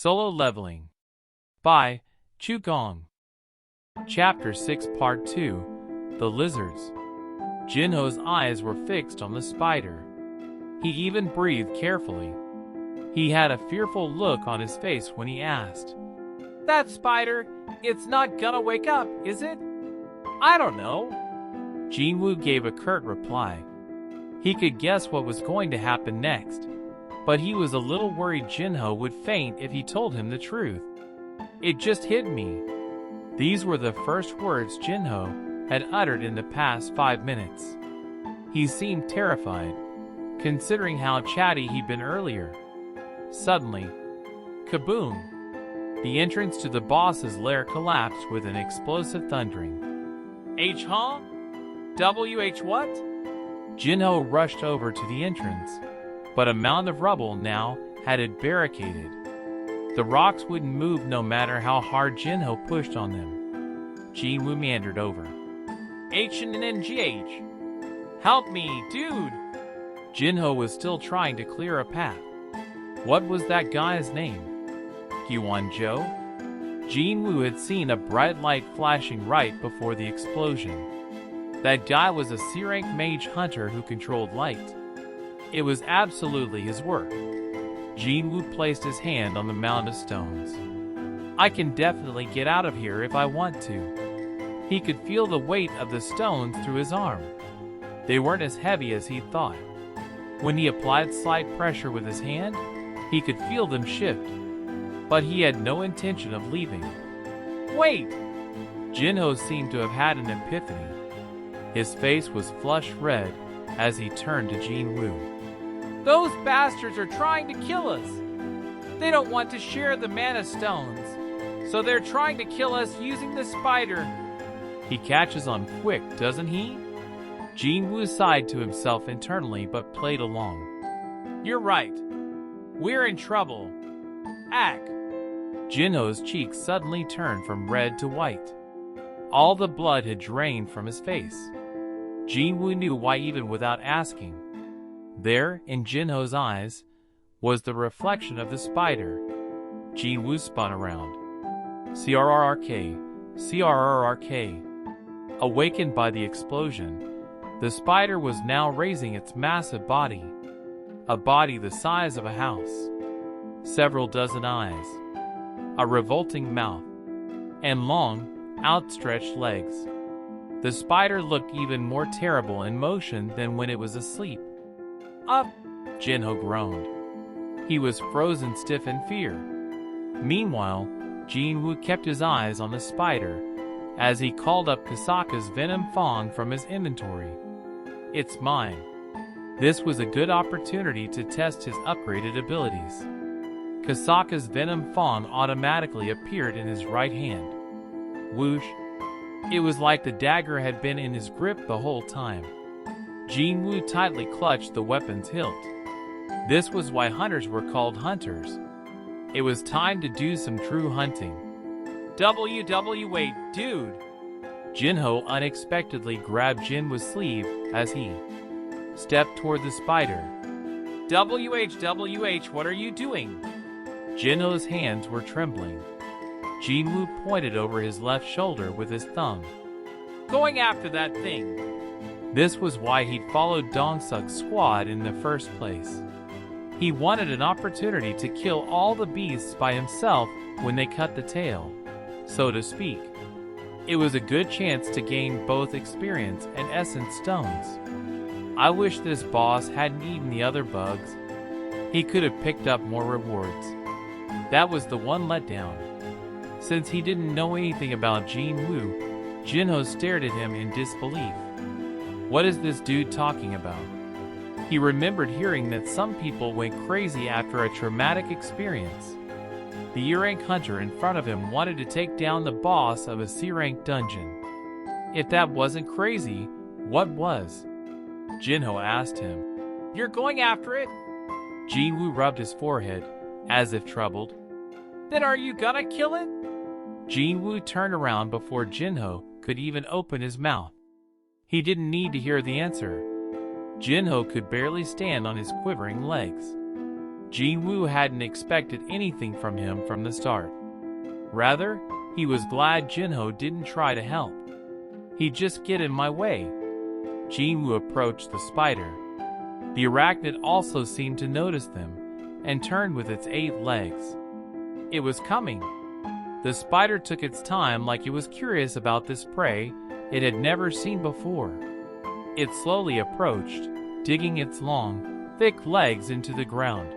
Solo Leveling by Chu Gong. Chapter 6 Part 2 The Lizards. Jinho's eyes were fixed on the spider. He even breathed carefully. He had a fearful look on his face when he asked, "That spider, it's not gonna wake up, is it?" "I don't know." Jinwoo gave a curt reply. He could guess what was going to happen next, but he was a little worried Jinho would faint if he told him the truth. "It just hit me." These were the first words Jinho had uttered in the past 5 minutes. He seemed terrified, considering how chatty he'd been earlier. Suddenly, kaboom! The entrance to the boss's lair collapsed with an explosive thundering. Huh? What? Jinho rushed over to the entrance, but a mound of rubble now had it barricaded. The rocks wouldn't move no matter how hard Jinho pushed on them. Jinwoo meandered over. HNNGH! Help me, dude! Jinho was still trying to clear a path. What was that guy's name? Hyun-jo? Jinwoo had seen a bright light flashing right before the explosion. That guy was a C-rank mage hunter who controlled light. It was absolutely his work. Jinwoo placed his hand on the mound of stones. "I can definitely get out of here if I want to." He could feel the weight of the stones through his arm. They weren't as heavy as he thought. When he applied slight pressure with his hand, he could feel them shift. But he had no intention of leaving. "Wait!" Jinho seemed to have had an epiphany. His face was flushed red as he turned to Jinwoo. "Those bastards are trying to kill us. They don't want to share the mana stones, so they're trying to kill us using the spider." He catches on quick, doesn't he? Jinwoo sighed to himself internally but played along. "You're right. We're in trouble. Ack." Jinho's cheeks suddenly turned from red to white. All the blood had drained from his face. Jinwoo knew why even without asking. There, in Jinho's eyes, was the reflection of the spider. Jinwoo spun around. CRRRK, CRRRK. Awakened by the explosion, the spider was now raising its massive body. A body the size of a house. Several dozen eyes. A revolting mouth. And long, outstretched legs. The spider looked even more terrible in motion than when it was asleep. "Up!" Jinho groaned. He was frozen stiff in fear. Meanwhile, Jinwoo kept his eyes on the spider as he called up Kasaka's venom fang from his inventory. "It's mine." This was a good opportunity to test his upgraded abilities. Kasaka's venom fang automatically appeared in his right hand. Whoosh! It was like the dagger had been in his grip the whole time. Jinwoo tightly clutched the weapon's hilt. This was why hunters were called hunters. It was time to do some true hunting. Wait, dude! Jinho unexpectedly grabbed Jinwoo's sleeve as he stepped toward the spider. WH, what are you doing? Jinho's hands were trembling. Jinwoo pointed over his left shoulder with his thumb. "Going after that thing." This was why he'd followed Dongsuk's squad in the first place. He wanted an opportunity to kill all the beasts by himself when they cut the tail, so to speak. It was a good chance to gain both experience and essence stones. I wish this boss hadn't eaten the other bugs. He could have picked up more rewards. That was the one letdown. Since he didn't know anything about Jinwoo, Jinho stared at him in disbelief. What is this dude talking about? He remembered hearing that some people went crazy after a traumatic experience. The E-rank hunter in front of him wanted to take down the boss of a C-rank dungeon. If that wasn't crazy, what was? Jinho asked him. "You're going after it?" Jinwoo rubbed his forehead, as if troubled. "Then are you gonna kill it?" Jinwoo turned around before Jinho could even open his mouth. He didn't need to hear the answer. Jinho could barely stand on his quivering legs. Jinwoo hadn't expected anything from him from the start. Rather, he was glad Jinho didn't try to help. He'd just get in my way. Jinwoo approached the spider. The arachnid also seemed to notice them, and turned with its 8 legs. It was coming. The spider took its time like it was curious about this prey it had never seen before. It slowly approached, digging its long, thick legs into the ground.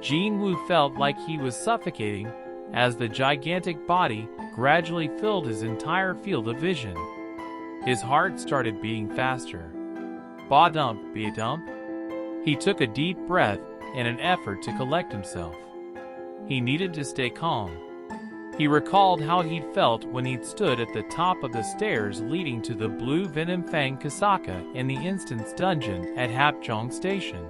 Jinwoo felt like he was suffocating as the gigantic body gradually filled his entire field of vision. His heart started beating faster. Ba-dump, be-dump. He took a deep breath in an effort to collect himself. He needed to stay calm. He recalled how he'd felt when he'd stood at the top of the stairs leading to the Blue Venom Fang Kasaka in the Instance Dungeon at Hapjeong Station.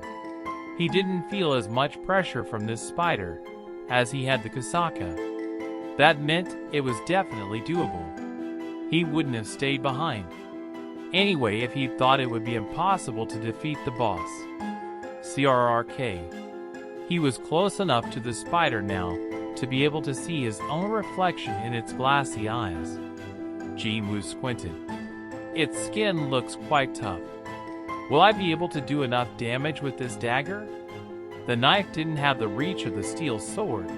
He didn't feel as much pressure from this spider as he had the Kasaka. That meant it was definitely doable. He wouldn't have stayed behind. Anyway, if he'd thought it would be impossible to defeat the boss. CRRK. He was close enough to the spider now to be able to see his own reflection in its glassy eyes. Jinwoo squinted. Its skin looks quite tough. Will I be able to do enough damage with this dagger? The knife didn't have the reach of the steel sword.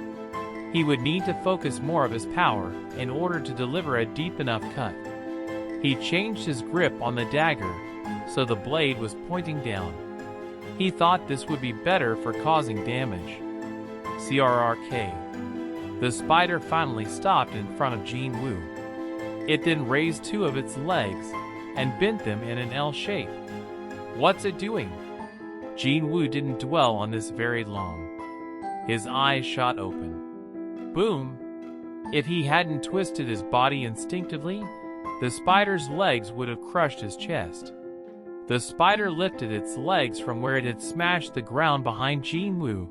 He would need to focus more of his power in order to deliver a deep enough cut. He changed his grip on the dagger so the blade was pointing down. He thought this would be better for causing damage. CRRK. The spider finally stopped in front of Jinwoo. It then raised 2 of its legs and bent them in an L shape. What's it doing? Jinwoo didn't dwell on this very long. His eyes shot open. Boom! If he hadn't twisted his body instinctively, the spider's legs would have crushed his chest. The spider lifted its legs from where it had smashed the ground behind Jinwoo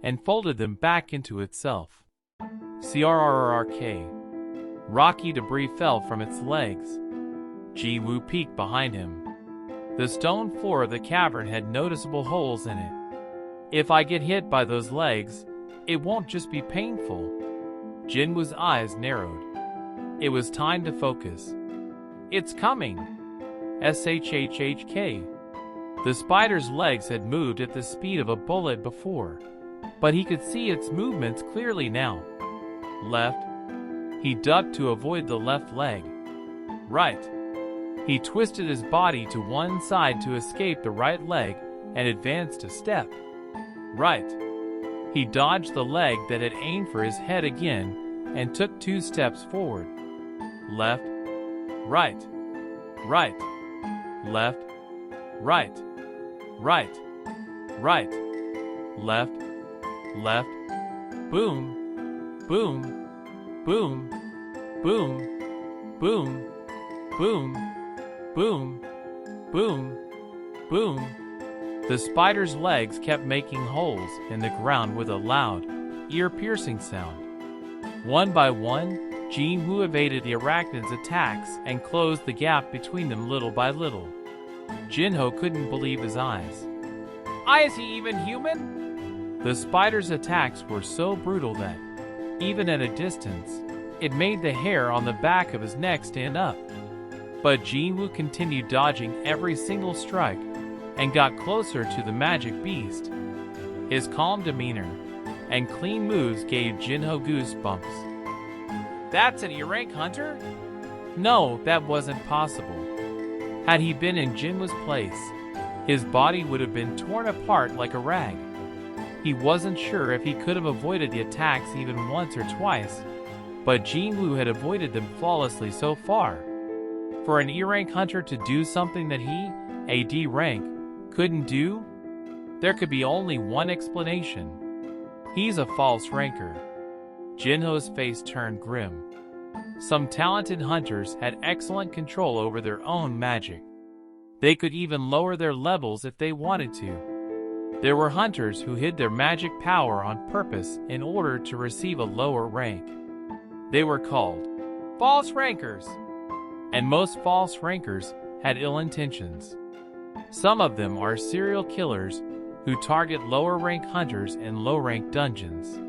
and folded them back into itself. CRRRK. Rocky debris fell from its legs. Jinwoo peeked behind him. The stone floor of the cavern had noticeable holes in it. If I get hit by those legs, it won't just be painful. Jinwoo's eyes narrowed. It was time to focus. It's coming! SHHHK. The spider's legs had moved at the speed of a bullet before, but he could see its movements clearly now. Left. He ducked to avoid the left leg. Right. He twisted his body to one side to escape the right leg and advanced a step. Right. He dodged the leg that had aimed for his head again and took 2 steps forward. Left. Right. Right. Left. Right. Right. Right. Left. Left. Boom. Boom. Boom. Boom. Boom. Boom. Boom. Boom. Boom. The spider's legs kept making holes in the ground with a loud, ear-piercing sound. One by one, Jinwoo evaded the arachnid's attacks and closed the gap between them little by little. Jinho couldn't believe his eyes. Is he even human? The spider's attacks were so brutal that, even at a distance, it made the hair on the back of his neck stand up. But Jinwoo continued dodging every single strike and got closer to the magic beast. His calm demeanor and clean moves gave Jinho goosebumps. That's an E-rank hunter? No, that wasn't possible. Had he been in Jinwoo's place, his body would have been torn apart like a rag. He wasn't sure if he could have avoided the attacks even once or twice, but Jinwoo had avoided them flawlessly so far. For an E-rank hunter to do something that he, a D rank, couldn't do? There could be only one explanation. He's a false ranker. Jinho's face turned grim. Some talented hunters had excellent control over their own magic. They could even lower their levels if they wanted to. There were hunters who hid their magic power on purpose in order to receive a lower rank. They were called false rankers. And most false rankers had ill intentions. Some of them are serial killers who target lower-rank hunters in low-rank dungeons.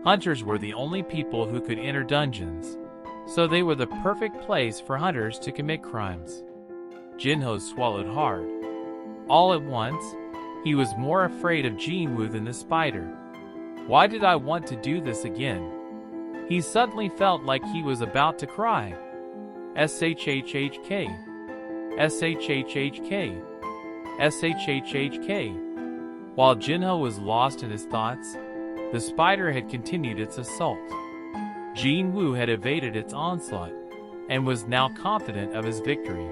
Hunters were the only people who could enter dungeons, so they were the perfect place for hunters to commit crimes. Jinho swallowed hard. All at once, he was more afraid of Jinwoo than the spider. Why did I want to do this again? He suddenly felt like he was about to cry. SHHHK. SHHHK. SHHHK. While Jinho was lost in his thoughts, the spider had continued its assault. Jinwoo had evaded its onslaught and was now confident of his victory.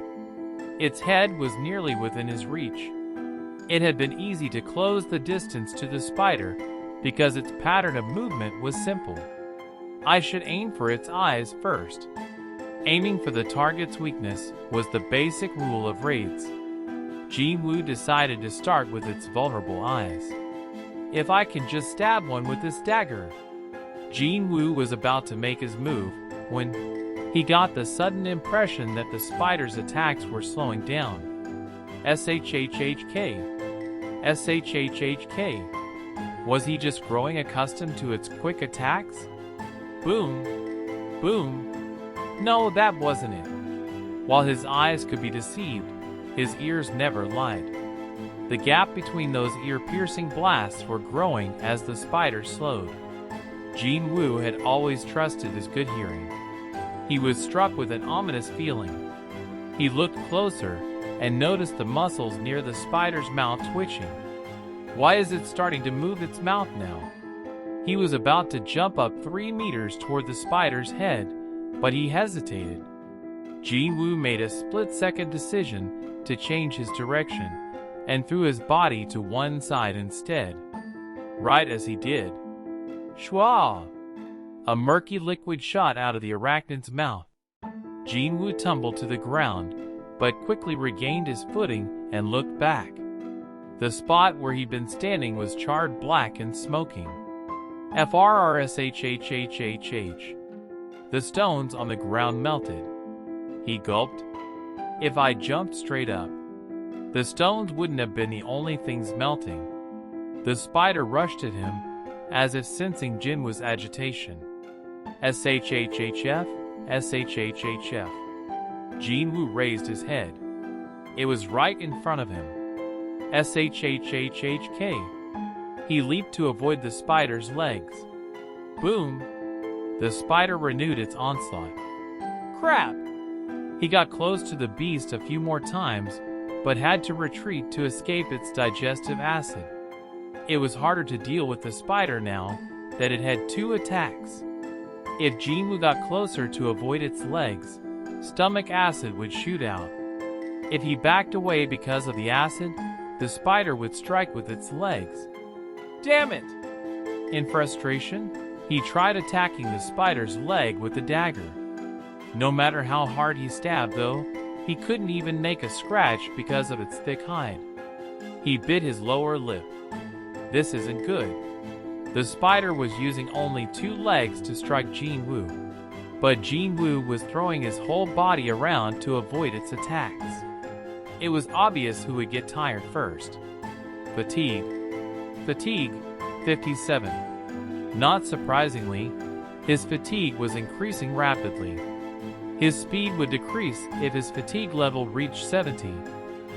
Its head was nearly within his reach. It had been easy to close the distance to the spider because its pattern of movement was simple. I should aim for its eyes first. Aiming for the target's weakness was the basic rule of raids. Jinwoo decided to start with its vulnerable eyes. If I can just stab one with this dagger. Jinwoo was about to make his move when he got the sudden impression that the spider's attacks were slowing down. SHHHK. SHHHK. Was he just growing accustomed to its quick attacks? Boom. Boom. No, that wasn't it. While his eyes could be deceived, his ears never lied. The gap between those ear-piercing blasts were growing as the spider slowed. Jinwoo had always trusted his good hearing. He was struck with an ominous feeling. He looked closer and noticed the muscles near the spider's mouth twitching. Why is it starting to move its mouth now? He was about to jump up 3 meters toward the spider's head, but he hesitated. Jinwoo made a split-second decision to change his direction and threw his body to one side instead. Right as he did, shwa! A murky liquid shot out of the arachnid's mouth. Jinwoo tumbled to the ground, but quickly regained his footing and looked back. The spot where he'd been standing was charred black and smoking. FRRSHHHHH. The stones on the ground melted. He gulped. If I jumped straight up, the stones wouldn't have been the only things melting. The spider rushed at him, as if sensing Jinwoo's agitation. SHHHF, SHHHF. Jinwoo raised his head. It was right in front of him. SHHHHK. He leaped to avoid the spider's legs. Boom! The spider renewed its onslaught. Crap! He got close to the beast a few more times, but had to retreat to escape its digestive acid. It was harder to deal with the spider now that it had 2 attacks. If Jinwoo got closer to avoid its legs, stomach acid would shoot out. If he backed away because of the acid, the spider would strike with its legs. Damn it! In frustration, he tried attacking the spider's leg with the dagger. No matter how hard he stabbed, though, he couldn't even make a scratch because of its thick hide. He bit his lower lip. This isn't good. The spider was using only 2 legs to strike Jinwoo, but Jinwoo was throwing his whole body around to avoid its attacks. It was obvious who would get tired first. Fatigue. Fatigue, 57. Not surprisingly, his fatigue was increasing rapidly. His speed would decrease if his fatigue level reached 70,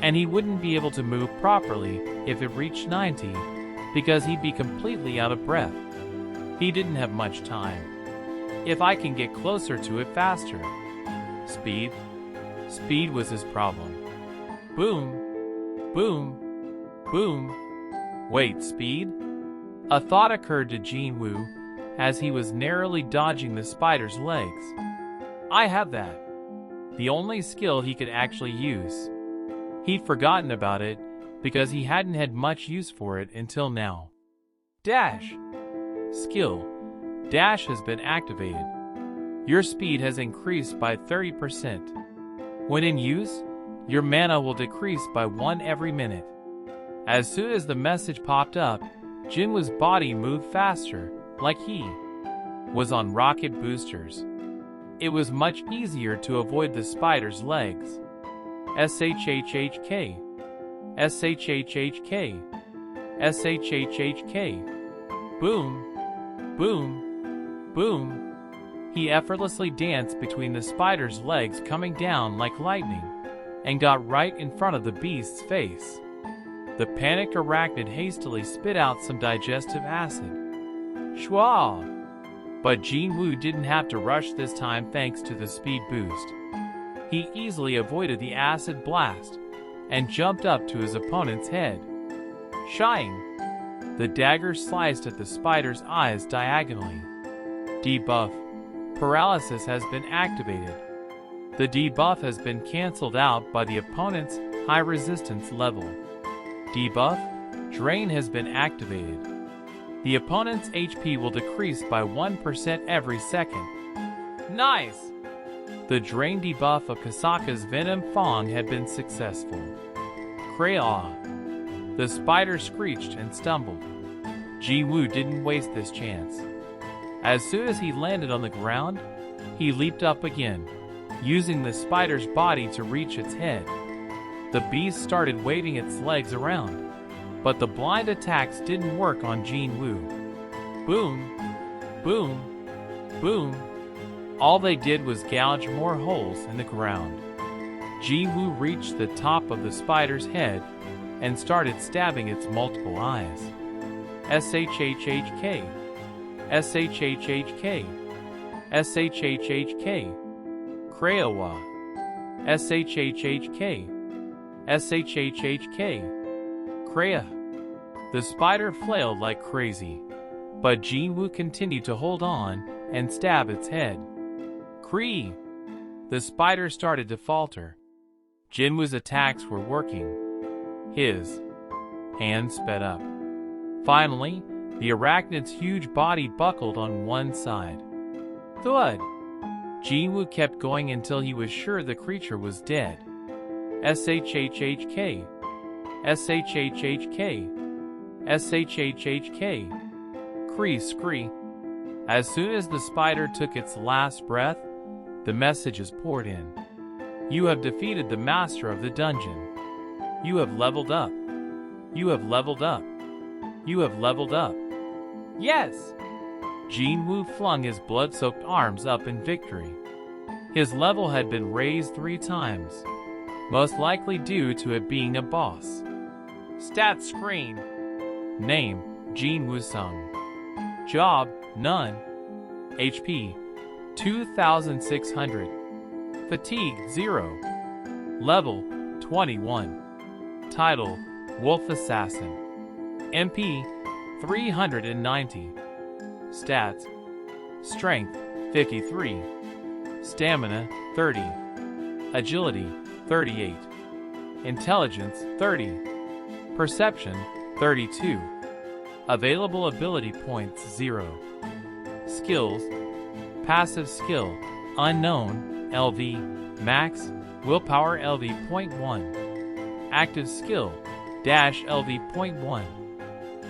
and he wouldn't be able to move properly if it reached 90, because he'd be completely out of breath. He didn't have much time. If I can get closer to it faster. Speed. Speed was his problem. Boom. Boom. Boom. Wait, speed? A thought occurred to Jinwoo as he was narrowly dodging the spider's legs. I have that. The only skill he could actually use. He'd forgotten about it because he hadn't had much use for it until now. Dash. Skill. Dash has been activated. Your speed has increased by 30%. When in use, your mana will decrease by 1 every minute. As soon as the message popped up, Jinwoo's body moved faster, like he was on rocket boosters. It was much easier to avoid the spider's legs. SHHHK. SHHHK. SHHHK. Boom, boom, boom. He effortlessly danced between the spider's legs, coming down like lightning, and got right in front of the beast's face. The panicked arachnid hastily spit out some digestive acid. Shwa! But Jinwoo didn't have to rush this time thanks to the speed boost. He easily avoided the acid blast and jumped up to his opponent's head. Shying! The dagger sliced at the spider's eyes diagonally. Debuff. Paralysis has been activated. The debuff has been cancelled out by the opponent's high resistance level. Debuff. Drain has been activated. The opponent's HP will decrease by 1% every second. Nice! The drain debuff of Kasaka's Venom Fang had been successful. Cray-ah! The spider screeched and stumbled. Jinwoo didn't waste this chance. As soon as he landed on the ground, he leaped up again, using the spider's body to reach its head. The beast started waving its legs around, but the blind attacks didn't work on Jinwoo. Boom, boom, boom. All they did was gouge more holes in the ground. Jinwoo reached the top of the spider's head and started stabbing its multiple eyes. SHHHK. SHHHK. SHHHK. Crayowa. SHHHK. SHHHK. Craya. The spider flailed like crazy, but Jinwoo continued to hold on and stab its head. Cree! The spider started to falter. Jinwoo's attacks were working. His hand sped up. Finally, the arachnid's huge body buckled on one side. Thud! Jinwoo kept going until he was sure the creature was dead. SHHHK. SHHHK. SHHHK. Cree scree. As soon as the spider took its last breath, the messages poured in. You have defeated the master of the dungeon. You have leveled up. You have leveled up. You have leveled up. Yes! Jinwoo flung his blood-soaked arms up in victory. His level had been raised 3 times, most likely due to it being a boss. Stats screen. Name, Jinwoo Sung. Job, none. HP, 2,600. Fatigue, 0. Level, 21. Title, Wolf Assassin. MP, 390. Stats, Strength, 53. Stamina, 30. Agility, 38. Intelligence, 30. Perception, 32. Available ability points, 0. Skills, Passive skill, Unknown, LV, Max, Willpower LV .1. Active skill, Dash LV .1.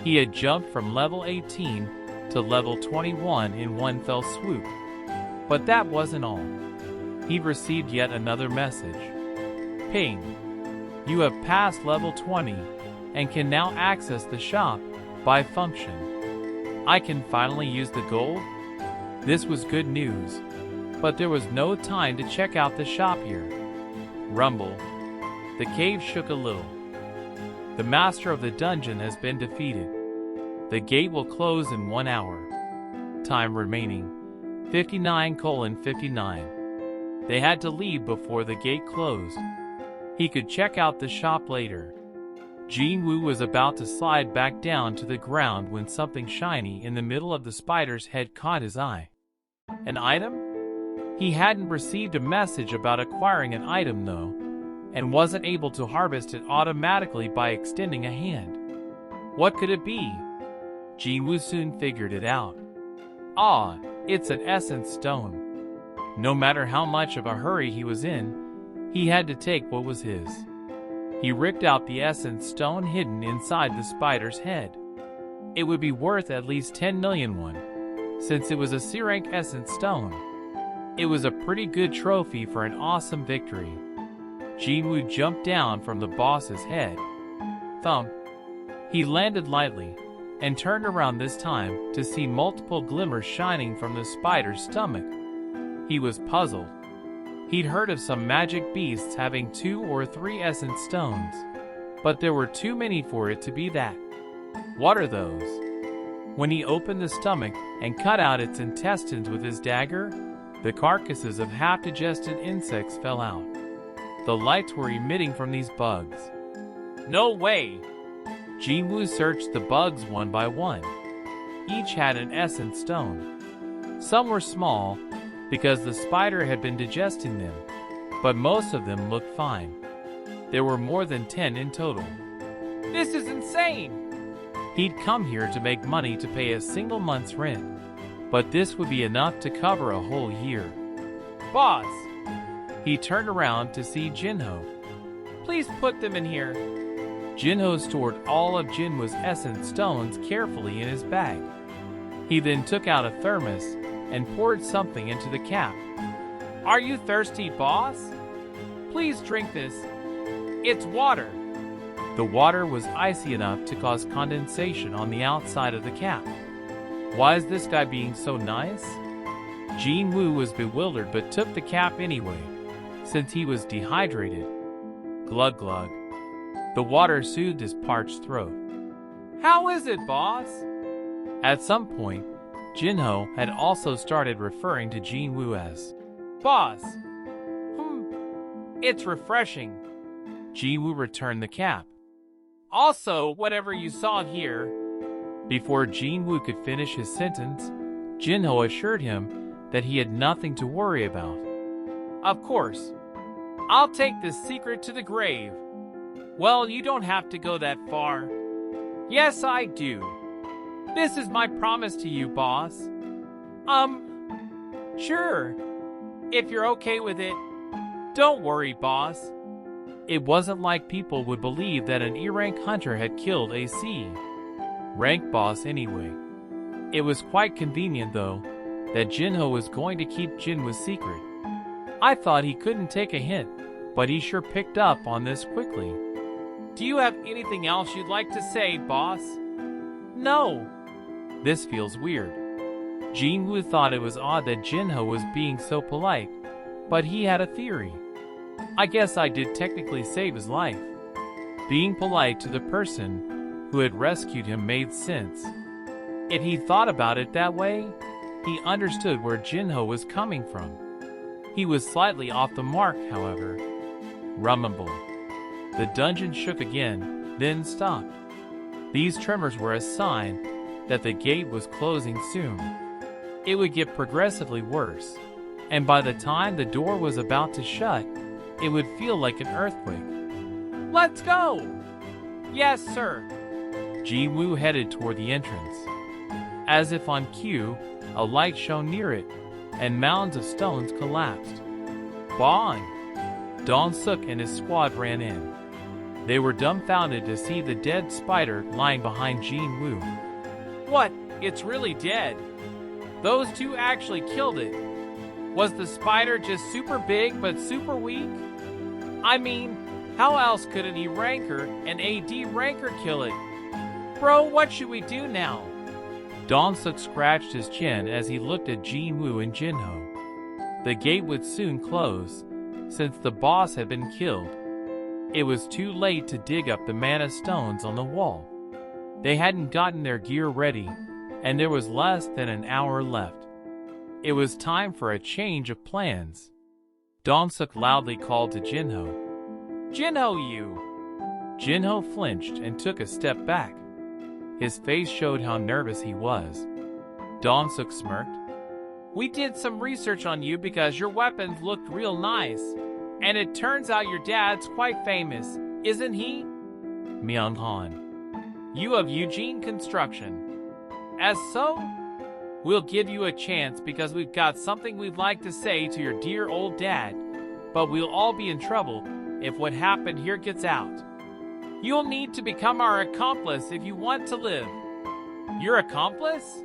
He had jumped from level 18 to level 21 in one fell swoop. But that wasn't all. He received yet another message. Ping. You have passed level 20 and can now access the shop by function. I can finally use the gold? This was good news, but there was no time to check out the shop here. Rumble. The cave shook a little. The master of the dungeon has been defeated. The gate will close in 1 hour. Time remaining, 59:59. They had to leave before the gate closed. He could check out the shop later. Jinwoo was about to slide back down to the ground when something shiny in the middle of the spider's head caught his eye. An item? He hadn't received a message about acquiring an item though, and wasn't able to harvest it automatically by extending a hand. What could it be? Jinwoo soon figured it out. Ah, it's an essence stone. No matter how much of a hurry he was in, he had to take what was his. He ripped out the essence stone hidden inside the spider's head. It would be worth at least 10 million won, since it was a C-rank essence stone. It was a pretty good trophy for an awesome victory. Jinwoo jumped down from the boss's head. Thump. He landed lightly and turned around this time to see multiple glimmers shining from the spider's stomach. He was puzzled. He'd heard of some magic beasts having 2 or 3 essence stones, but there were too many for it to be that. What are those? When he opened the stomach and cut out its intestines with his dagger, the carcasses of half-digested insects fell out. The lights were emitting from these bugs. No way! Jinwoo searched the bugs one by one. Each had an essence stone. Some were small, because the spider had been digesting them, but most of them looked fine. There were more than 10 in total. This is insane! He'd come here to make money to pay a single month's rent, but this would be enough to cover a whole year. Boss! He turned around to see Jinho. Please put them in here. Jinho stored all of Jinwoo's essence stones carefully in his bag. He then took out a thermos and poured something into the cap. Are you thirsty, boss? Please drink this. It's water. The water was icy enough to cause condensation on the outside of the cap. Why is this guy being so nice? Jinwoo was bewildered but took the cap anyway, since he was dehydrated. Glug glug. The water soothed his parched throat. How is it, boss? At some point, Jinho had also started referring to Jinwoo as boss. It's refreshing. Jinwoo returned the cap. Also, whatever you saw here. Before Jinwoo could finish his sentence, Jinho assured him that he had nothing to worry about. Of course. I'll take this secret to the grave. Well, you don't have to go that far. Yes, I do. This is my promise to you, boss. Sure. If you're okay with it. Don't worry, boss. It wasn't like people would believe that an E-rank hunter had killed a C-rank boss anyway. It was quite convenient, though, that Jinho was going to keep Jinwoo's secret. I thought he couldn't take a hint, but he sure picked up on this quickly. Do you have anything else you'd like to say, boss? No. This feels weird. Jinwoo thought it was odd that Jinho was being so polite, but he had a theory. I guess I did technically save his life. Being polite to the person who had rescued him made sense. If he thought about it that way, he understood where Jinho was coming from. He was slightly off the mark, however. Rumble. The dungeon shook again, then stopped. These tremors were a sign that the gate was closing soon. It would get progressively worse, and by the time the door was about to shut, it would feel like an earthquake. Let's go! Yes, sir. Jinwoo headed toward the entrance. As if on cue, a light shone near it, and mounds of stones collapsed. Bong! Dong-suk and his squad ran in. They were dumbfounded to see the dead spider lying behind Jinwoo. What? It's really dead. Those two actually killed it. Was the spider just super big but super weak? I mean, how else could an E-ranker and AD ranker kill it? Bro, what should we do now? Dong-suk scratched his chin as he looked at Jinwoo and Jinho. The gate would soon close, since the boss had been killed. It was too late to dig up the mana stones on the wall. They hadn't gotten their gear ready, and there was less than an hour left. It was time for a change of plans. Dong-suk loudly called to Jinho. Jinho, you! Jinho flinched and took a step back. His face showed how nervous he was. Dong-suk smirked. We did some research on you because your weapons looked real nice. And it turns out your dad's quite famous, isn't he? Myung-han. You of Eugene Construction. As so? We'll give you a chance because we've got something we'd like to say to your dear old dad, but we'll all be in trouble if what happened here gets out. You'll need to become our accomplice if you want to live. Your accomplice?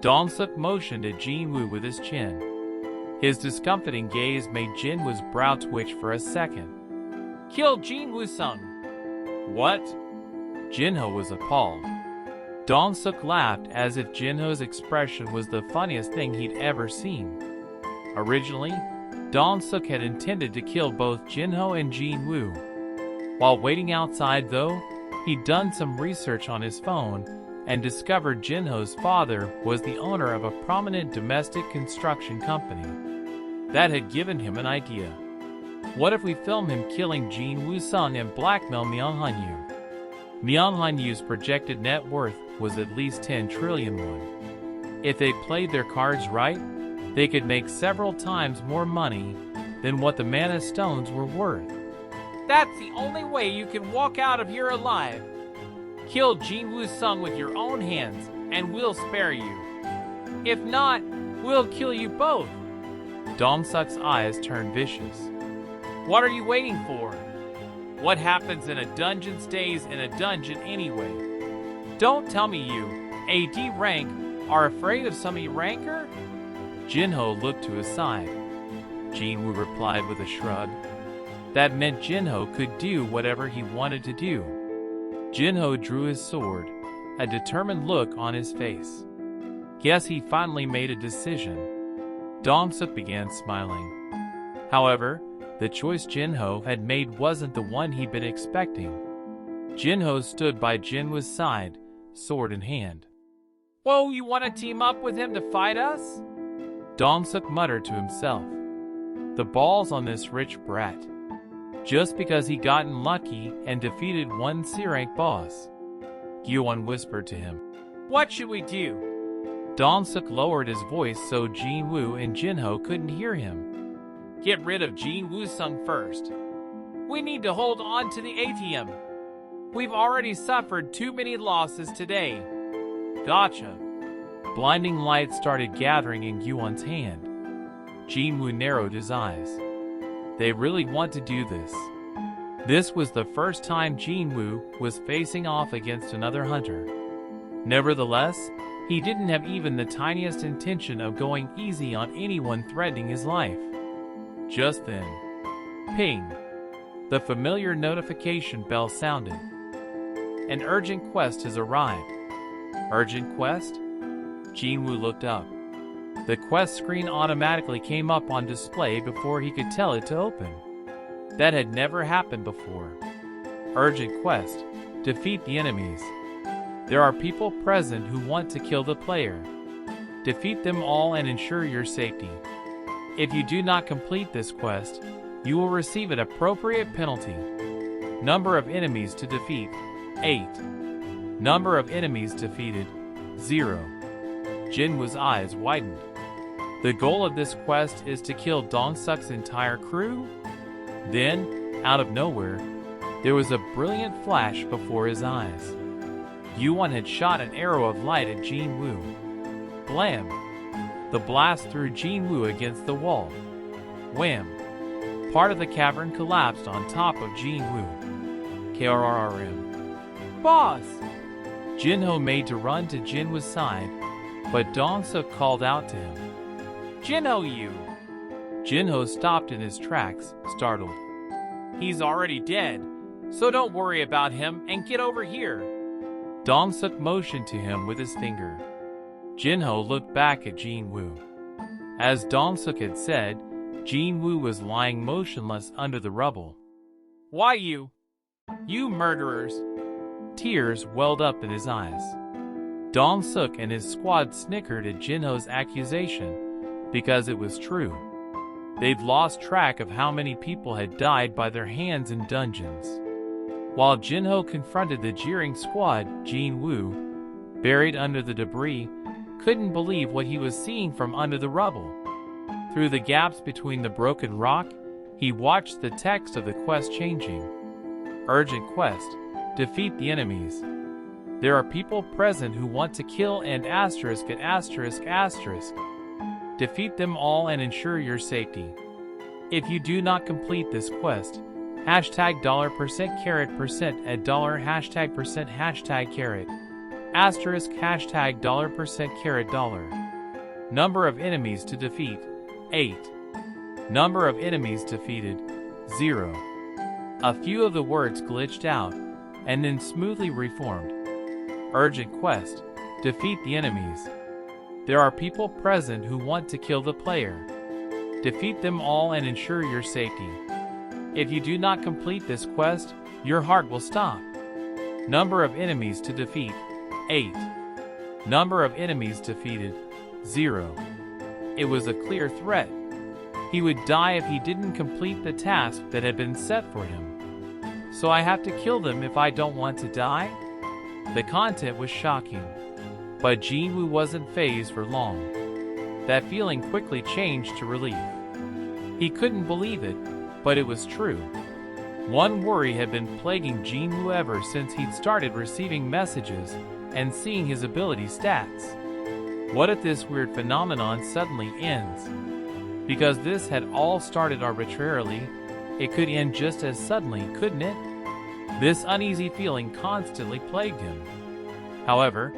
Dong-suk motioned at Jinwoo with his chin. His discomfiting gaze made Jinwoo's brow twitch for a second. Kill Jinwoo-sung. What? Jinho was appalled. Dong-suk laughed as if Jinho's expression was the funniest thing he'd ever seen. Originally, Dong-suk had intended to kill both Jinho and Jin-woo. While waiting outside though, he'd done some research on his phone and discovered Jinho's father was the owner of a prominent domestic construction company. That had given him an idea. What if we film him killing Jin-woo Sung and blackmail Myung-han-yu? Myung-han-yu's projected net worth was at least 10 trillion won. If they played their cards right, they could make several times more money than what the Mana Stones were worth. That's the only way you can walk out of here alive. Kill Jin-woo Sung with your own hands, and we'll spare you. If not, we'll kill you both. Dong-suk's eyes turned vicious. What are you waiting for? What happens in a dungeon stays in a dungeon anyway. Don't tell me you, AD rank, are afraid of some E-ranker? Jinho looked to his side. Jin-woo replied with a shrug. That meant Jinho could do whatever he wanted to do. Jinho drew his sword, a determined look on his face. Guess he finally made a decision. Dong-suk began smiling. However, the choice Jinho had made wasn't the one he'd been expecting. Jinho stood by Jinwoo's side, sword in hand. Whoa, you want to team up with him to fight us? Dong-suk muttered to himself. The balls on this rich brat. Just because he gotten lucky and defeated one C-rank boss. Gyuwon whispered to him. What should we do? Dong-suk lowered his voice so Jin-woo and Jinho couldn't hear him. Get rid of Jin-woo Sung first. We need to hold on to the ATM. We've already suffered too many losses today. Gotcha. Blinding light started gathering in Gyuwon's hand. Jin-woo narrowed his eyes. They really want to do this. This was the first time Jin-woo was facing off against another hunter. Nevertheless, he didn't have even the tiniest intention of going easy on anyone threatening his life. Just then, ping! The familiar notification bell sounded. An urgent quest has arrived. Urgent quest? Jin-woo looked up. The quest screen automatically came up on display before he could tell it to open. That had never happened before. Urgent quest. Defeat the enemies. There are people present who want to kill the player. Defeat them all and ensure your safety. If you do not complete this quest, you will receive an appropriate penalty. Number of enemies to defeat, 8. Number of enemies defeated, 0. Jinwoo's eyes widened. The goal of this quest is to kill Dong-suk's entire crew? Then, out of nowhere, there was a brilliant flash before his eyes. Gyuwon had shot an arrow of light at Jin-woo. Blam! The blast threw Jin-woo against the wall. Wham! Part of the cavern collapsed on top of Jin-woo. KRRM. Boss! Jinho made to run to Jinwoo's side, but Dong-suk called out to him. Jinho, you! Jinho stopped in his tracks, startled. He's already dead, so don't worry about him and get over here. Dong-suk motioned to him with his finger. Jinho looked back at Jin-woo. As Dong-suk had said, Jin-woo was lying motionless under the rubble. Why you? You murderers! Tears welled up in his eyes. Dong-suk and his squad snickered at Jinho's accusation because it was true. They'd lost track of how many people had died by their hands in dungeons. While Jinho confronted the jeering squad, Jin-woo, buried under the debris, couldn't believe what he was seeing from under the rubble. Through the gaps between the broken rock, he watched the text of the quest changing. Urgent quest. Defeat the enemies. There are people present who want to kill and asterisk at asterisk asterisk. Defeat them all and ensure your safety. If you do not complete this quest, hashtag $% at dollar hashtag percent hashtag caret asterisk hashtag $% dollar. Number of enemies to defeat, 8. Number of enemies defeated, 0. A few of the words glitched out, and then smoothly reformed. Urgent quest: defeat the enemies. There are people present who want to kill the player. Defeat them all and ensure your safety. If you do not complete this quest, your heart will stop. Number of enemies to defeat: 8. Number of enemies defeated: 0. It was a clear threat. He would die if he didn't complete the task that had been set for him. So I have to kill them if I don't want to die? The content was shocking, but Jinwoo wasn't fazed for long. That feeling quickly changed to relief. He couldn't believe it, but it was true. One worry had been plaguing Jinwoo ever since he'd started receiving messages and seeing his ability stats. What if this weird phenomenon suddenly ends? Because this had all started arbitrarily, it could end just as suddenly, couldn't it? This uneasy feeling constantly plagued him. However,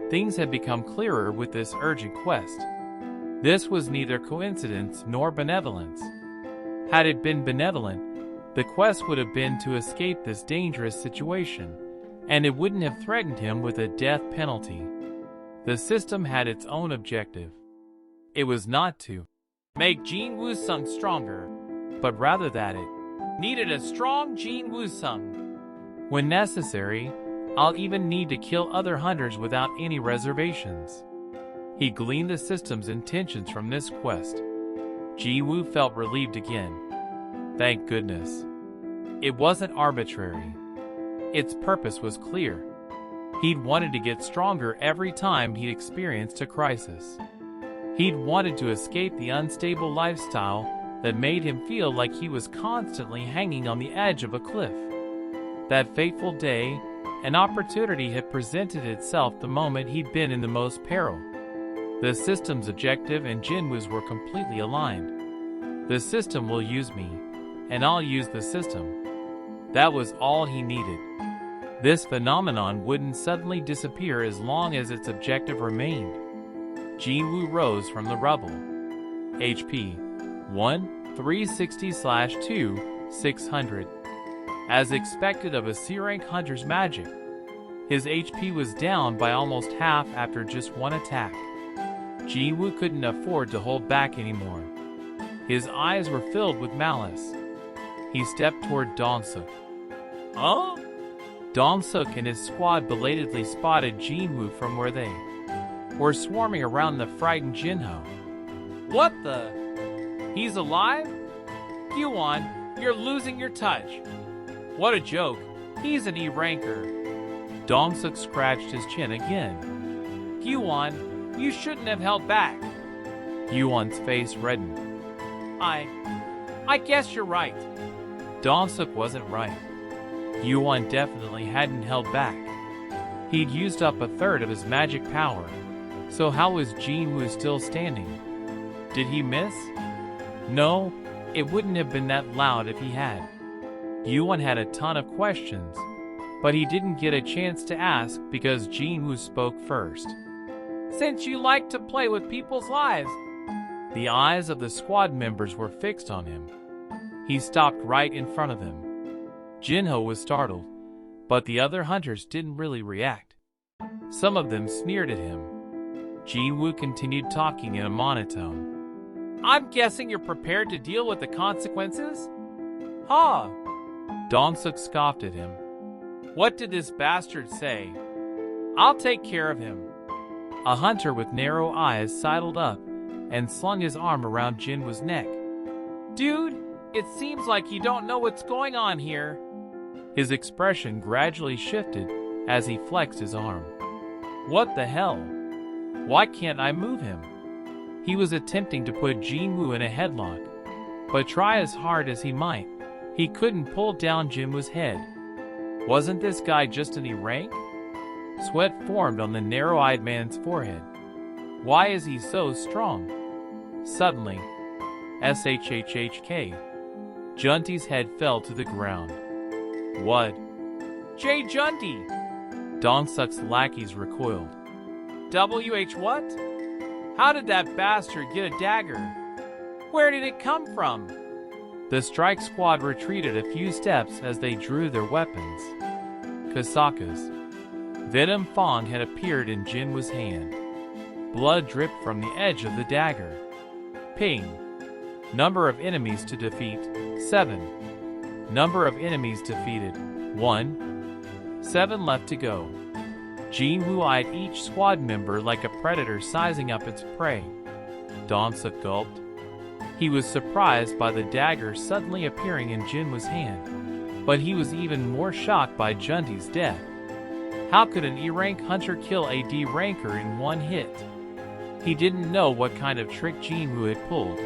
things had become clearer with this urgent quest. This was neither coincidence nor benevolence. Had it been benevolent, the quest would have been to escape this dangerous situation, and it wouldn't have threatened him with a death penalty. The system had its own objective. It was not to make Jin Woo-sung stronger, but rather that it needed a strong Jin Woo-sung. When necessary, I'll even need to kill other hunters without any reservations. He gleaned the system's intentions from this quest. Ji-woo felt relieved again. Thank goodness. It wasn't arbitrary. Its purpose was clear. He'd wanted to get stronger every time he'd experienced a crisis. He'd wanted to escape the unstable lifestyle that made him feel like he was constantly hanging on the edge of a cliff. That fateful day, an opportunity had presented itself the moment he'd been in the most peril. The system's objective and Jinwoo's were completely aligned. The system will use me, and I'll use the system. That was all he needed. This phenomenon wouldn't suddenly disappear as long as its objective remained. Jinwoo rose from the rubble. HP 1, 360/2, 600. As expected of a C-rank hunter's magic, his HP was down by almost half after just one attack. Jinwoo couldn't afford to hold back anymore. His eyes were filled with malice. He stepped toward Dong-suk. Huh? Dong-suk and his squad belatedly spotted Jinwoo from where they were swarming around the frightened Jinho. What the? He's alive? Kyuwon, you're losing your touch. What a joke. He's an E-ranker. Dong-suk scratched his chin again. Kyuwon, you shouldn't have held back. Yuan's face reddened. I guess you're right. Dong-suk wasn't right. Yuan definitely hadn't held back. He'd used up a third of his magic power, so how was Jinwoo still standing? Did he miss? No, it wouldn't have been that loud if he had. Yuan had a ton of questions, but he didn't get a chance to ask because Jinwoo spoke first. Since you like to play with people's lives. The eyes of the squad members were fixed on him. He stopped right in front of them. Jinho was startled, but the other hunters didn't really react. Some of them sneered at him. Jinwoo continued talking in a monotone. I'm guessing you're prepared to deal with the consequences? Huh? Dong-suk scoffed at him. What did this bastard say? I'll take care of him. A hunter with narrow eyes sidled up and slung his arm around Jinwoo's neck. Dude, it seems like you don't know what's going on here. His expression gradually shifted as he flexed his arm. What the hell? Why can't I move him? He was attempting to put Jinwoo in a headlock, but try as hard as he might, he couldn't pull down Jinwoo's head. Wasn't this guy just an E-rank? Sweat formed on the narrow-eyed man's forehead. Why is he so strong? Suddenly, SHHHK. Junti's head fell to the ground. What? J. Junti! Dong-suk's lackeys recoiled. WH what? How did that bastard get a dagger? Where did it come from? The strike squad retreated a few steps as they drew their weapons. Kasakas. Venom Fong had appeared in Jinwoo's hand. Blood dripped from the edge of the dagger. Ping. Number of enemies to defeat, 7. Number of enemies defeated, 1. 7 left to go. Jinwoo eyed each squad member like a predator sizing up its prey. Dong-suk gulped. He was surprised by the dagger suddenly appearing in Jinwoo's hand, but he was even more shocked by Junti's death. How could an E-rank hunter kill a D ranker in one hit? He didn't know what kind of trick Jinwoo had pulled,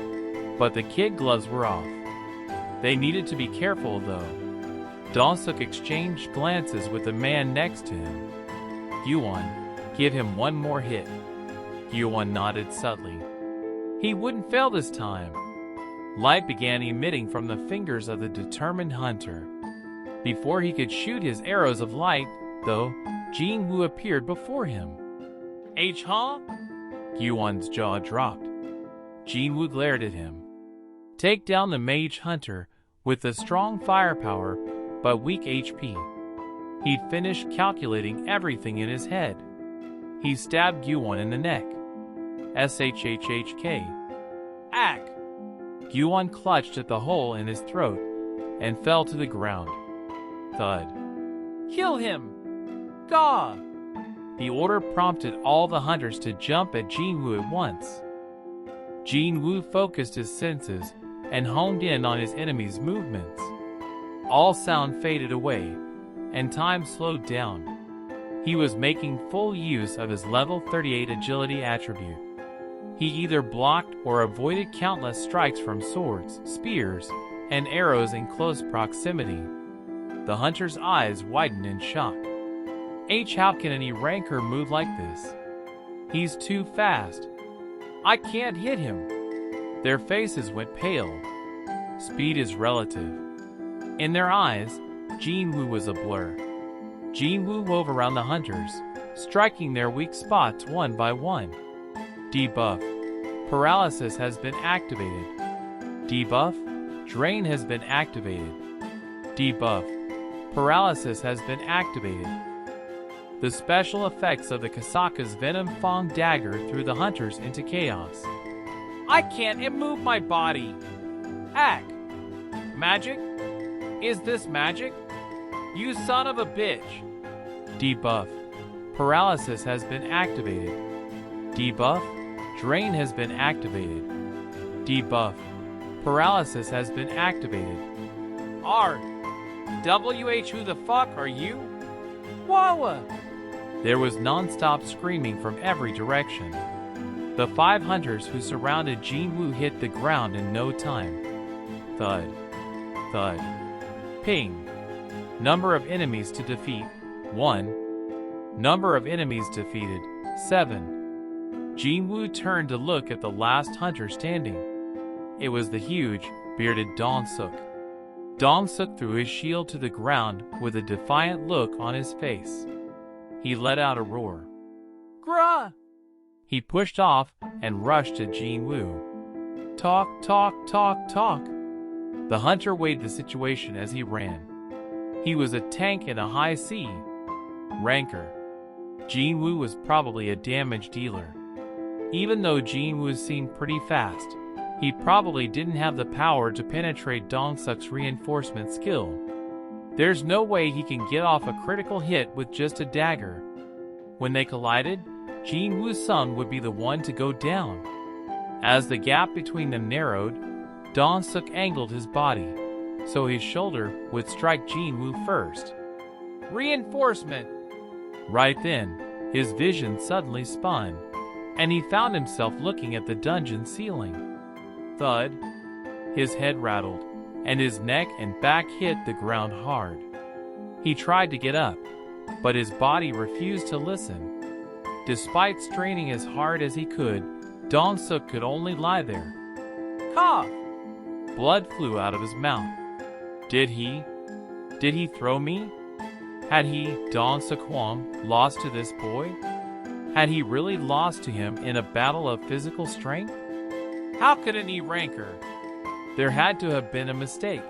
but the kid gloves were off. They needed to be careful though. Dong-suk exchanged glances with the man next to him. Yuan, give him one more hit. Yuan nodded subtly. He wouldn't fail this time. Light began emitting from the fingers of the determined hunter. Before he could shoot his arrows of light, though, Jinwoo appeared before him. Huh? Yuan's jaw dropped. Jinwoo glared at him. Take down the mage hunter with a strong firepower but weak HP. He'd finished calculating everything in his head. He stabbed Yuan in the neck. SHHHK. Ack! Yuan clutched at the hole in his throat and fell to the ground. Thud. Kill him! Gah! The order prompted all the hunters to jump at Jinwoo at once. Jinwoo focused his senses and honed in on his enemy's movements. All sound faded away, and time slowed down. He was making full use of his level 38 agility attribute. He either blocked or avoided countless strikes from swords, spears, and arrows in close proximity. The hunter's eyes widened in shock. How can any ranker move like this? He's too fast. I can't hit him. Their faces went pale. Speed is relative. In their eyes, Jinwoo was a blur. Jinwoo wove around the hunters, striking their weak spots one by one. Debuff. Paralysis has been activated. Debuff. Drain has been activated. Debuff. Paralysis has been activated. The special effects of the Kasaka's Venom Fong dagger threw the hunters into chaos. I can't move my body. Ack! Magic? Is this magic? You son of a bitch! Debuff. Paralysis has been activated. Debuff. Drain has been activated. Debuff. Paralysis has been activated. Who the fuck are you? Whoa! There was non-stop screaming from every direction. The 5 hunters who surrounded Jinwoo hit the ground in no time. Thud. Thud. Ping. Number of enemies to defeat, 1. Number of enemies defeated, 7. Jinwoo turned to look at the last hunter standing. It was the huge, bearded Dong-suk. Dong-suk threw his shield to the ground with a defiant look on his face. He let out a roar. Grah! He pushed off and rushed to Jinwoo. Talk. The hunter weighed the situation as he ran. He was a tank in a high sea. Ranker. Jinwoo was probably a damage dealer. Even though Jinwoo seemed pretty fast, he probably didn't have the power to penetrate Dong-suk's reinforcement skill. There's no way he can get off a critical hit with just a dagger. When they collided, Jinwoo's son would be the one to go down. As the gap between them narrowed, Dong-suk angled his body, so his shoulder would strike Jinwoo first. Reinforcement! Right then, his vision suddenly spun, and he found himself looking at the dungeon ceiling. Thud. His head rattled, and his neck and back hit the ground hard. He tried to get up, but his body refused to listen. Despite straining as hard as he could, Dong-suk could only lie there. Cough! Blood flew out of his mouth. Did he throw me? Had he, Dong-suk Hwang, lost to this boy? Had he really lost to him in a battle of physical strength? How could an E-ranker? There had to have been a mistake.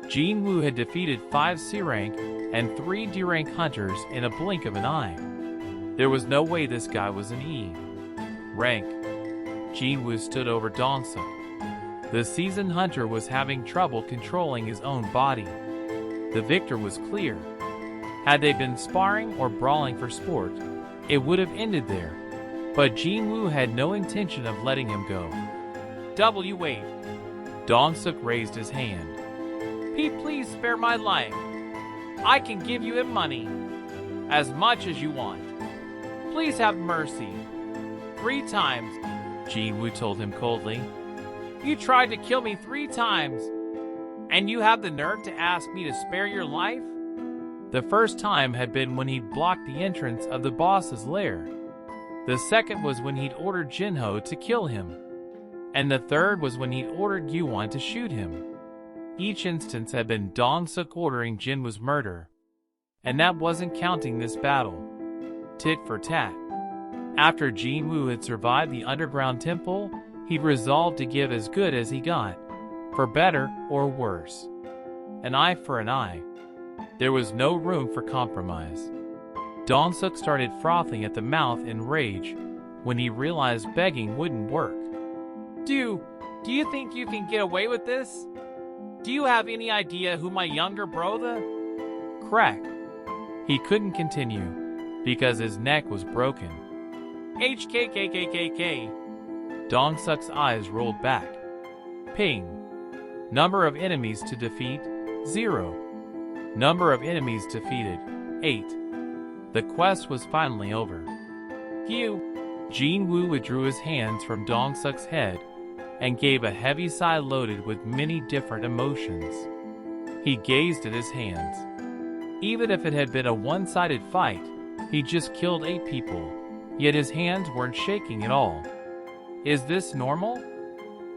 Jinwoo had defeated 5 C-rank and 3 D-rank hunters in a blink of an eye. There was no way this guy was an E rank. Jinwoo stood over Dongsuk. The seasoned hunter was having trouble controlling his own body. The victor was clear. Had they been sparring or brawling for sport, it would have ended there. But Jinwoo had no intention of letting him go. Wait. Dongsuk raised his hand. Pete, please spare my life. I can give you him money. As much as you want. Please have mercy. 3 times, Jinwoo told him coldly. You tried to kill me 3 times, and you have the nerve to ask me to spare your life? The first time had been when he'd blocked the entrance of the boss's lair. The second was when he'd ordered Jinho to kill him. And the third was when he'd ordered Yuan to shoot him. Each instance had been Dongsuk ordering Jinwoo's murder. And that wasn't counting this battle. Tit for tat. After Jinwoo had survived the underground temple, he'd resolved to give as good as he got, for better or worse. An eye for an eye. There was no room for compromise. Dongsuk started frothing at the mouth in rage when he realized begging wouldn't work. Do you think you can get away with this? Do you have any idea who my younger brother? Crack. He couldn't continue because his neck was broken. HKKKKK. Dongsuk's eyes rolled back. Ping. Number of enemies to defeat, 0. Number of enemies defeated, 8. The quest was finally over. Jinwoo withdrew his hands from Dongsuk's head and gave a heavy sigh loaded with many different emotions. He gazed at his hands. Even if it had been a one-sided fight, he just killed 8 people, yet his hands weren't shaking at all. Is this normal?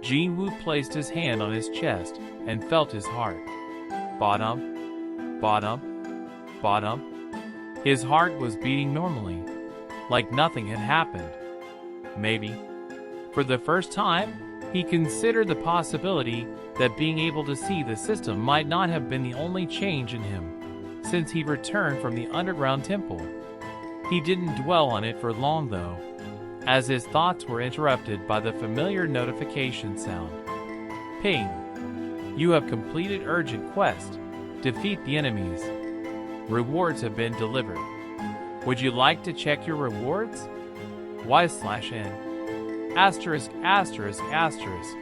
Jinwoo placed his hand on his chest and felt his heart. Bottom, bottom, bottom. His heart was beating normally, like nothing had happened. Maybe. For the first time, he considered the possibility that being able to see the system might not have been the only change in him since he returned from the underground temple. He didn't dwell on it for long though, as his thoughts were interrupted by the familiar notification sound. Ping. You have completed urgent quest. Defeat the enemies. Rewards have been delivered. Would you like to check your rewards? Y/N. Asterisk, asterisk, asterisk.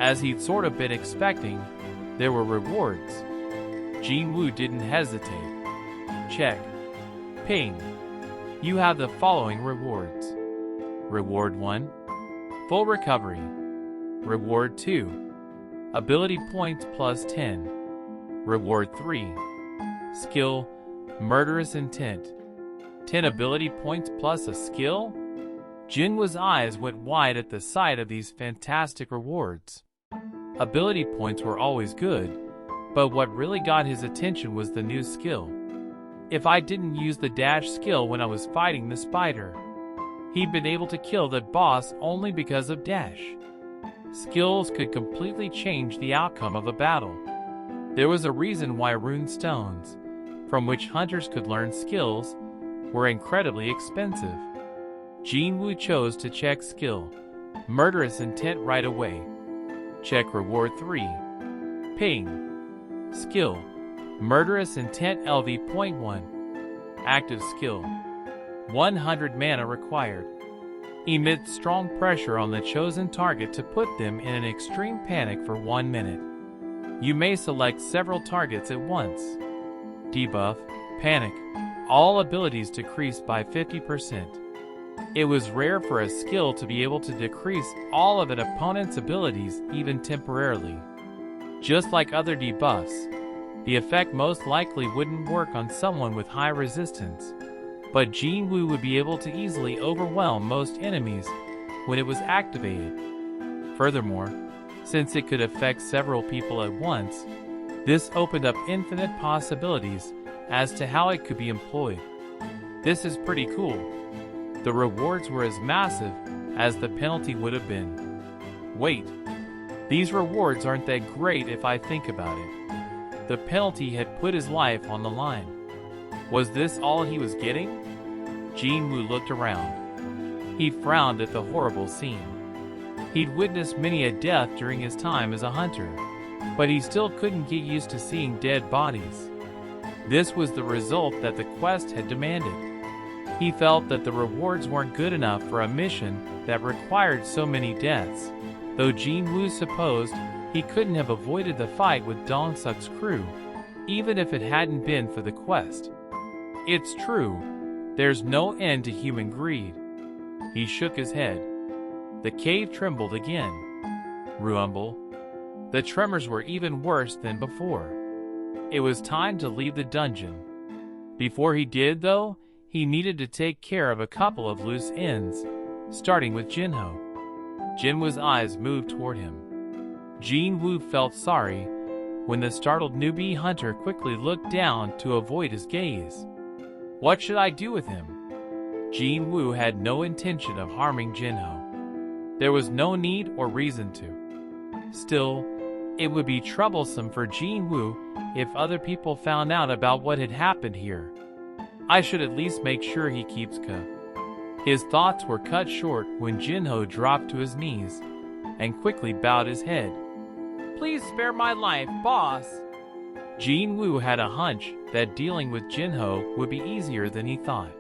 As he'd sort of been expecting, there were rewards. Jinwoo didn't hesitate. Check. Ping. You have the following rewards. Reward 1. Full recovery. Reward 2. Ability points plus 10. Reward 3. Skill, Murderous Intent. 10 ability points plus a skill? Jinwoo's eyes went wide at the sight of these fantastic rewards. Ability points were always good, but what really got his attention was the new skill. If I didn't use the dash skill when I was fighting the spider, he'd been able to kill that boss only because of dash. Skills could completely change the outcome of a battle. There was a reason why rune stones, from which hunters could learn skills, were incredibly expensive. Jinwoo chose to check skill, Murderous Intent right away. Check reward 3. Ping. Skill, Murderous Intent LV.1. Active skill. 100 mana required. Emit strong pressure on the chosen target to put them in an extreme panic for 1 minute. You may select several targets at once. Debuff, Panic. All abilities decreased by 50%. It was rare for a skill to be able to decrease all of an opponent's abilities even temporarily. Just like other debuffs, the effect most likely wouldn't work on someone with high resistance, but Jinwoo would be able to easily overwhelm most enemies when it was activated. Furthermore, since it could affect several people at once, this opened up infinite possibilities as to how it could be employed. This is pretty cool. The rewards were as massive as the penalty would have been. Wait, these rewards aren't that great if I think about it. The penalty had put his life on the line. Was this all he was getting? Jinwoo looked around. He frowned at the horrible scene. He'd witnessed many a death during his time as a hunter, but he still couldn't get used to seeing dead bodies. This was the result that the quest had demanded. He felt that the rewards weren't good enough for a mission that required so many deaths, though Jinwoo supposed he couldn't have avoided the fight with Dong-suk's crew, even if it hadn't been for the quest. It's true, there's no end to human greed. He shook his head. The cave trembled again. Rumble. The tremors were even worse than before. It was time to leave the dungeon. Before he did, though, he needed to take care of a couple of loose ends, starting with Jinho. Jinwoo's eyes moved toward him. Jinwoo felt sorry when the startled newbie hunter quickly looked down to avoid his gaze. What should I do with him? Jinwoo had no intention of harming Jinho. There was no need or reason to. Still, it would be troublesome for Jinwoo if other people found out about what had happened here. I should at least make sure he keeps Ka. His thoughts were cut short when Jinho dropped to his knees and quickly bowed his head. Please spare my life, boss. Jinwoo had a hunch that dealing with Jinho would be easier than he thought.